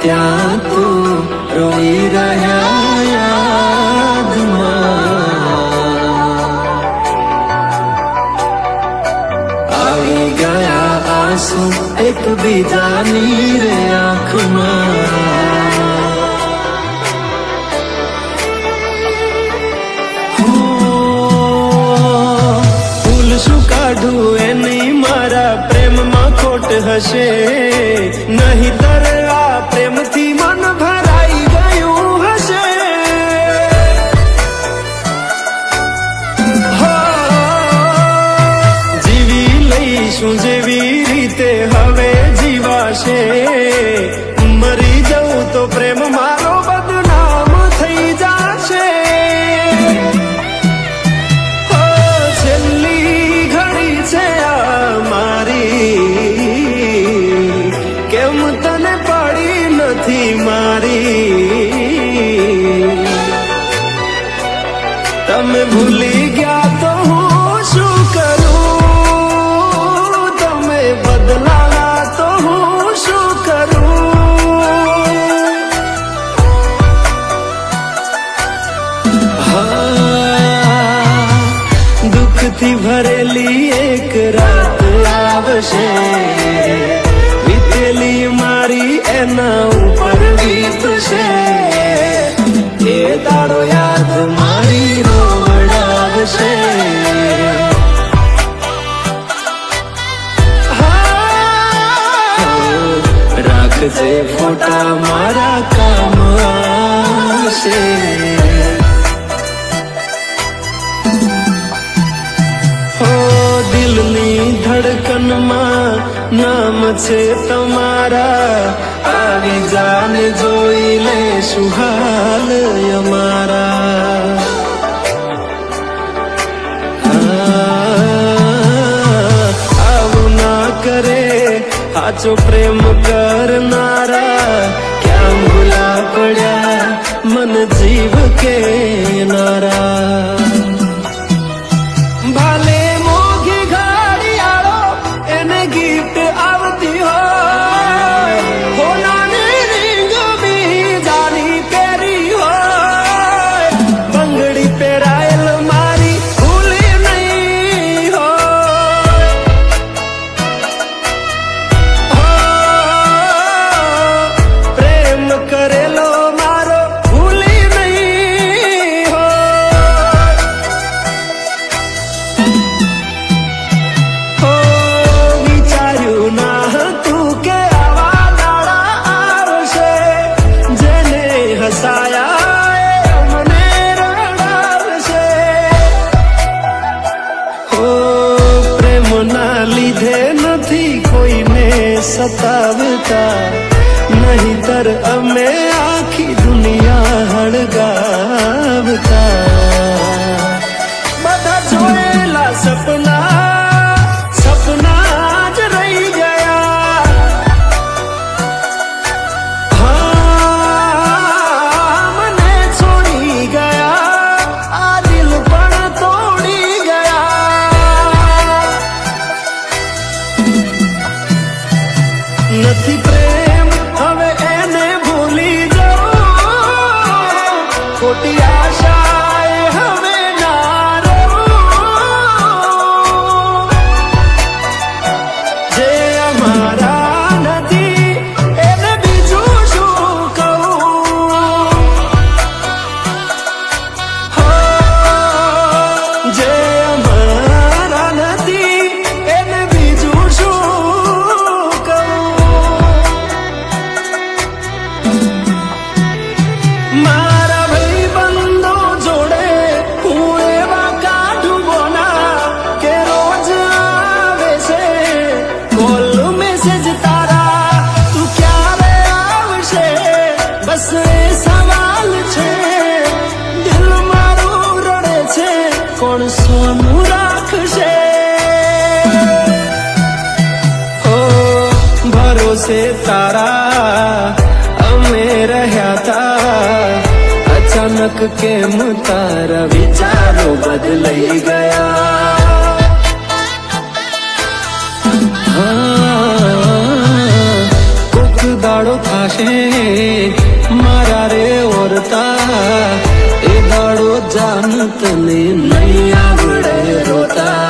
ત્યાં તું રોઈ રહ્યા યાદમાં આવી ગયા આંસુ એકબીજાની રે આંખમાં ફૂલ શું કાઢું એની મારા પ્રેમમાં ખોટ હશે નહીતર આ પ્રેમથી મન ભરાઈ ગયું હશે જીવી લઈશું જેવી રીતે હવે જીવાશે મરી જવું તો પ્રેમ મારો બદનામ થઈ જશે છેલ્લી ઘડી છે આ મારી કેમ તને પડી નથી મારી તમે ભૂલી ગયા તો હું શું કરું તમે બદલાયા તો હું શું કરું દુઃખથી ભરેલી એક રાત આવશે વીતેલી મારી એના ઉપર વીતશે એ તારો યાદ મારી રોવડાવશે રાખજે ફોટા મારા કામ આવશે દિલની ધડકનમાં નામ છે તમારા આવી જાને જોઈ લે સુહાલ અમારા આવું ના કરે સાચો પ્રેમ કરનારા ક્યાં ભૂલા પડ્યા મન જીવ કે નારા ભાલે મોઘી ઘડિયાળો એને ગિફ્ટ આવતી હોય હોનાની રીંગ બીજાની પહેરી હોય બંગડી પહેરાયેલ મારી ભૂલી નહીં હોય પ્રેમ કરેલો મારો ભૂલી નહીં હોય વિચાર્યું ના હતું કે આવા દાડા આવશે જેને હસાયા એ મને રડાવશે પ્રેમના લીધે નથી કોઈને સતાવતા નહીતર અમે આખી દુનિયા હળગાવતા બધા જોયેલા સપના જ રહી ગયા મને છોડી ગયા આ દિલ પણ તોડી ગયા નથી પ્રેમ હવે એને ભૂલી જાઉં ખોટી આશાએ હવે ના રહું જે અમારા નથી એને બીજું શું કહું જે અમારા નથી એને બીજું શું કહું મારા ભાઈબંધો જોડે હું એવા કાઢું બોના કે રોજ આવે છે કોલ મેસેજ તારા તું ક્યારે આવશે બસ એ સવાલ છે દિલ મારું રડે છે કોણ સોનું રાખશે ભરોસે તારા અમે રહ્યા તા અચાનક કેમ તારા વિચારો બદલાઈ ગયા કોક દાડો થાશે મારા રે ઓરતા એ દાડો જાન તને નહીં આવડે રોતા